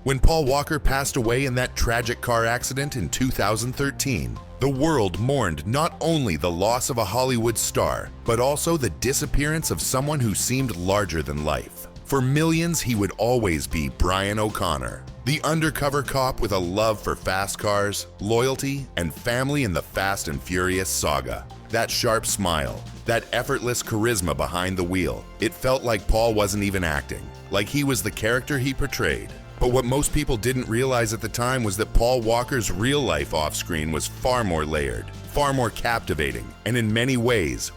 When Paul Walker passed away in that tragic car accident in 2013, the world mourned not only the loss of a Hollywood star, but also the disappearance of someone who seemed larger than life. For millions, he would always be Brian O'Connor, the undercover cop with a love for fast cars, loyalty, and family in the Fast and Furious saga. That sharp smile, that effortless charisma behind the wheel, it felt like Paul wasn't even acting, like he was the character he portrayed. But what most people didn't realize at the time was that Paul Walker's real life off-screen was far more layered, far more captivating, and in many ways,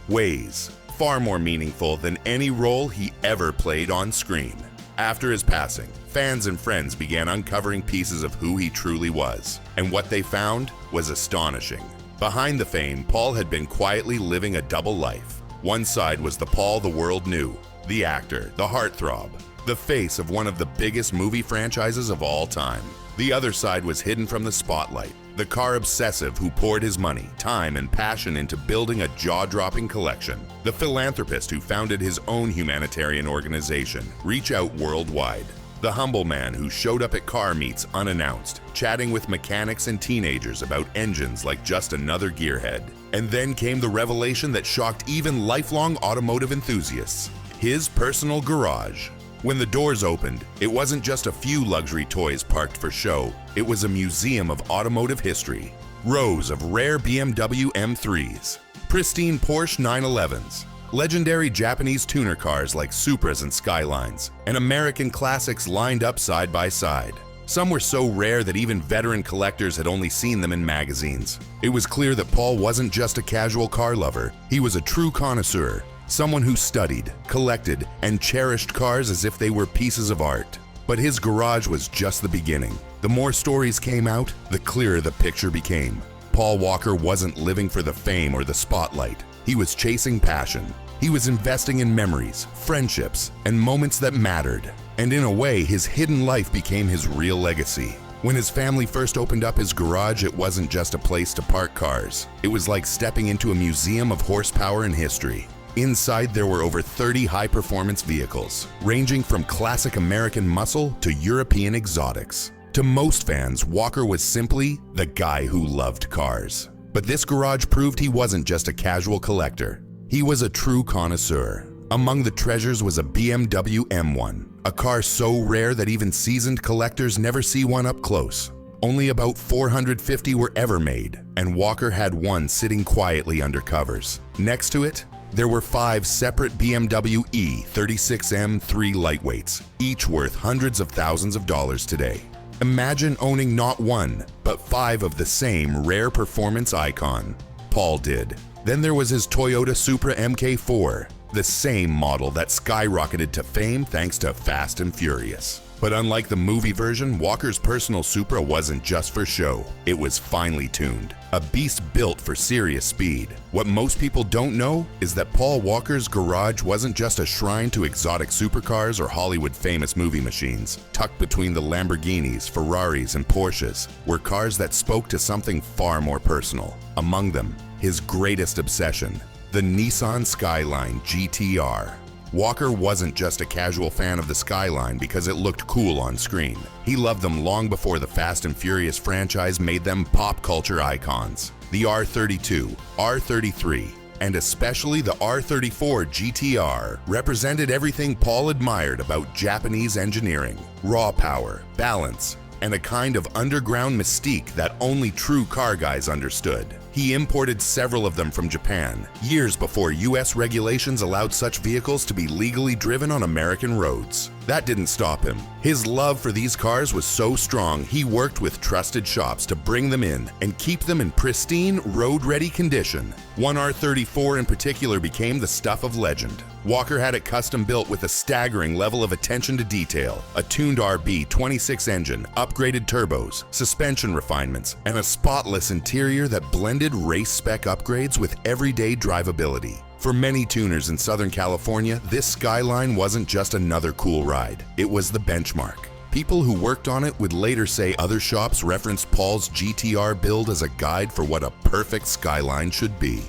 far more meaningful than any role he ever played on screen. After his passing, fans and friends began uncovering pieces of who he truly was, and what they found was astonishing. Behind the fame, Paul had been quietly living a double life. One side was the Paul the world knew, the actor, the heartthrob, the face of one of the biggest movie franchises of all time. The other side was hidden from the spotlight, the car obsessive who poured his money, time, and passion into building a jaw-dropping collection, the philanthropist who founded his own humanitarian organization, Reach Out Worldwide, the humble man who showed up at car meets unannounced, chatting with mechanics and teenagers about engines like just another gearhead. And then came the revelation that shocked even lifelong automotive enthusiasts: his personal garage. When the doors opened, it wasn't just a few luxury toys parked for show, it was a museum of automotive history. Rows of rare BMW M3s, pristine Porsche 911s, legendary Japanese tuner cars like Supras and Skylines, and American classics lined up side by side. Some were so rare that even veteran collectors had only seen them in magazines. It was clear that Paul wasn't just a casual car lover, he was a true connoisseur. Someone who studied, collected, and cherished cars as if they were pieces of art. But his garage was just the beginning. The more stories came out, the clearer the picture became. Paul Walker wasn't living for the fame or the spotlight. He was chasing passion. He was investing in memories, friendships, and moments that mattered. And in a way, his hidden life became his real legacy. When his family first opened up his garage, it wasn't just a place to park cars. It was like stepping into a museum of horsepower and history. Inside, there were over 30 high-performance vehicles, ranging from classic American muscle to European exotics. To most fans, Walker was simply the guy who loved cars. But this garage proved he wasn't just a casual collector. He was a true connoisseur. Among the treasures was a BMW M1, a car so rare that even seasoned collectors never see one up close. Only about 450 were ever made, and Walker had one sitting quietly under covers. Next to it, there were 5 separate BMW E36M3 lightweights, each worth hundreds of thousands of dollars today. Imagine owning not one, but 5 of the same rare performance icon. Paul did. Then there was his Toyota Supra MK4, the same model that skyrocketed to fame thanks to Fast and Furious. But unlike the movie version, Walker's personal Supra wasn't just for show. It was finely tuned, a beast built for serious speed. What most people don't know is that Paul Walker's garage wasn't just a shrine to exotic supercars or Hollywood famous movie machines. Tucked between the Lamborghinis, Ferraris, and Porsches were cars that spoke to something far more personal. Among them, his greatest obsession, the Nissan Skyline GTR. Walker wasn't just a casual fan of the Skyline because it looked cool on screen. He loved them long before the Fast and Furious franchise made them pop culture icons. The R32, R33, and especially the R34 GTR represented everything Paul admired about Japanese engineering: raw power, balance, and a kind of underground mystique that only true car guys understood. He imported several of them from Japan, years before US regulations allowed such vehicles to be legally driven on American roads. That didn't stop him. His love for these cars was so strong, he worked with trusted shops to bring them in and keep them in pristine, road-ready condition. One R34 in particular became the stuff of legend. Walker had it custom built with a staggering level of attention to detail, a tuned RB26 engine, upgraded turbos, suspension refinements, and a spotless interior that blended race spec upgrades with everyday drivability. For many tuners in Southern California, this Skyline wasn't just another cool ride. It was the benchmark. People who worked on it would later say other shops referenced Paul's GTR build as a guide for what a perfect Skyline should be.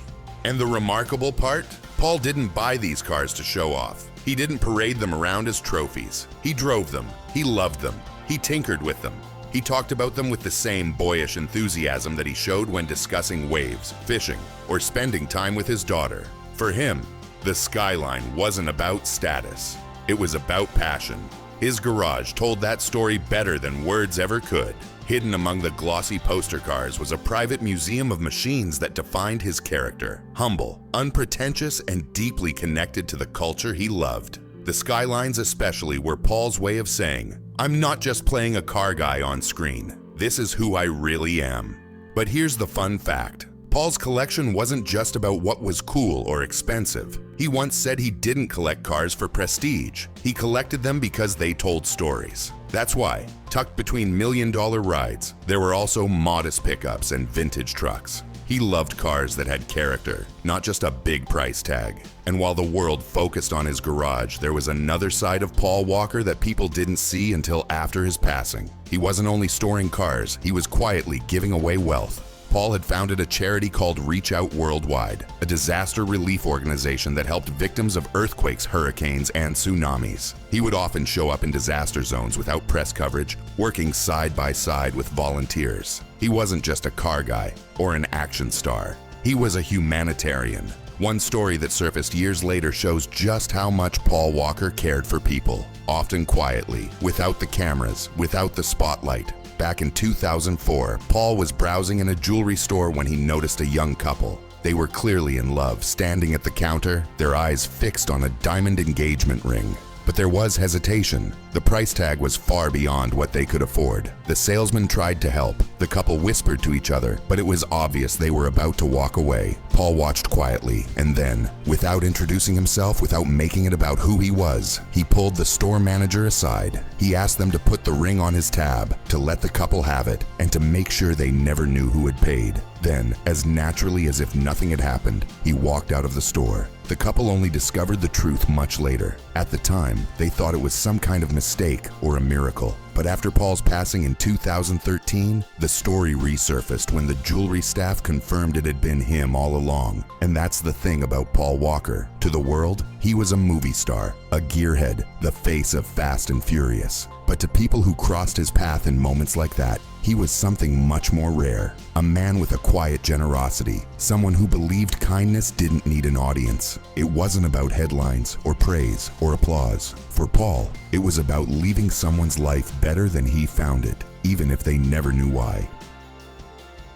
And the remarkable part? Paul didn't buy these cars to show off. He didn't parade them around as trophies. He drove them. He loved them. He tinkered with them. He talked about them with the same boyish enthusiasm that he showed when discussing waves, fishing, or spending time with his daughter. For him, the Skyline wasn't about status. It was about passion. His garage told that story better than words ever could. Hidden among the glossy poster cars was a private museum of machines that defined his character. Humble, unpretentious, and deeply connected to the culture he loved. The Skylines especially were Paul's way of saying, "I'm not just playing a car guy on screen. This is who I really am." But here's the fun fact. Paul's collection wasn't just about what was cool or expensive. He once said he didn't collect cars for prestige. He collected them because they told stories. That's why, tucked between million-dollar rides, there were also modest pickups and vintage trucks. He loved cars that had character, not just a big price tag. And while the world focused on his garage, there was another side of Paul Walker that people didn't see until after his passing. He wasn't only storing cars, he was quietly giving away wealth. Paul had founded a charity called Reach Out Worldwide, a disaster relief organization that helped victims of earthquakes, hurricanes, and tsunamis. He would often show up in disaster zones without press coverage, working side by side with volunteers. He wasn't just a car guy or an action star. He was a humanitarian. One story that surfaced years later shows just how much Paul Walker cared for people, often quietly, without the cameras, without the spotlight. Back in 2004, Paul was browsing in a jewelry store when he noticed a young couple. They were clearly in love, standing at the counter, their eyes fixed on a diamond engagement ring. But there was hesitation. The price tag was far beyond what they could afford. The salesman tried to help. The couple whispered to each other, but it was obvious they were about to walk away. Paul watched quietly, and then, without introducing himself, without making it about who he was, he pulled the store manager aside. He asked them to put the ring on his tab, to let the couple have it, and to make sure they never knew who had paid. Then, as naturally as if nothing had happened, he walked out of the store. The couple only discovered the truth much later. At the time, they thought it was some kind of mistake or a miracle. But after Paul's passing in 2013, the story resurfaced when the jewelry staff confirmed it had been him all along. And that's the thing about Paul Walker. To the world, he was a movie star, a gearhead, the face of Fast and Furious. But to people who crossed his path in moments like that, he was something much more rare. A man with a quiet generosity, someone who believed kindness didn't need an audience. It wasn't about headlines or praise or applause. For Paul, it was about leaving someone's life better than he found it, even if they never knew why.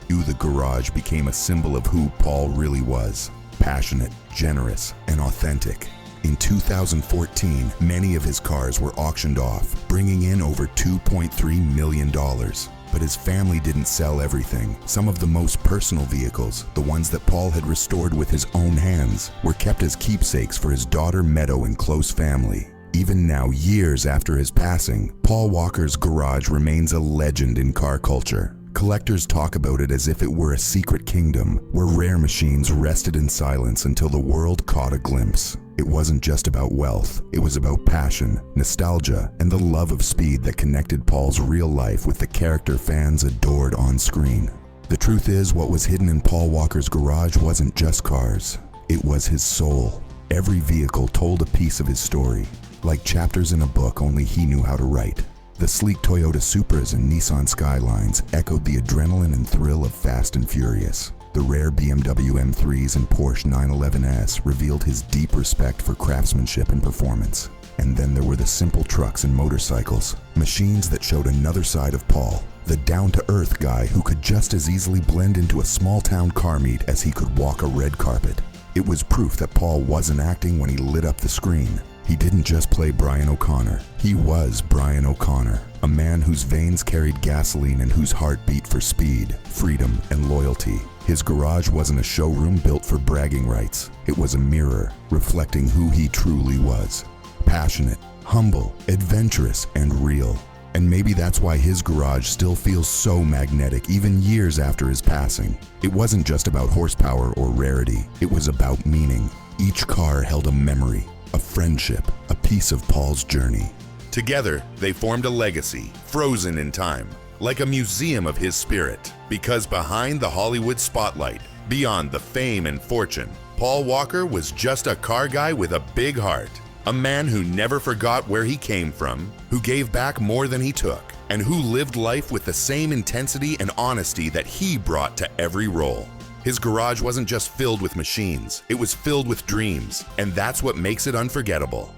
The garage became a symbol of who Paul really was: passionate, generous, and authentic. In 2014, many of his cars were auctioned off, bringing in over $2.3 million. But his family didn't sell everything. Some of the most personal vehicles, the ones that Paul had restored with his own hands, were kept as keepsakes for his daughter Meadow and close family. Even now, years after his passing, Paul Walker's garage remains a legend in car culture. Collectors talk about it as if it were a secret kingdom, where rare machines rested in silence until the world caught a glimpse. It wasn't just about wealth, it was about passion, nostalgia, and the love of speed that connected Paul's real life with the character fans adored on screen. The truth is, what was hidden in Paul Walker's garage wasn't just cars, it was his soul. Every vehicle told a piece of his story, like chapters in a book only he knew how to write. The sleek Toyota Supras and Nissan Skylines echoed the adrenaline and thrill of Fast and Furious. The rare BMW M3s and Porsche 911S revealed his deep respect for craftsmanship and performance. And then there were the simple trucks and motorcycles, machines that showed another side of Paul, the down-to-earth guy who could just as easily blend into a small-town car meet as he could walk a red carpet. It was proof that Paul wasn't acting when he lit up the screen. He didn't just play Brian O'Connor. He was Brian O'Connor, a man whose veins carried gasoline and whose heart beat for speed, freedom, and loyalty. His garage wasn't a showroom built for bragging rights. It was a mirror reflecting who he truly was. Passionate, humble, adventurous, and real. And maybe that's why his garage still feels so magnetic even years after his passing. It wasn't just about horsepower or rarity. It was about meaning. Each car held a memory, a friendship, a piece of Paul's journey. Together, they formed a legacy, frozen in time, like a museum of his spirit. Because behind the Hollywood spotlight, beyond the fame and fortune, Paul Walker was just a car guy with a big heart. A man who never forgot where he came from, who gave back more than he took, and who lived life with the same intensity and honesty that he brought to every role. His garage wasn't just filled with machines, it was filled with dreams, and that's what makes it unforgettable.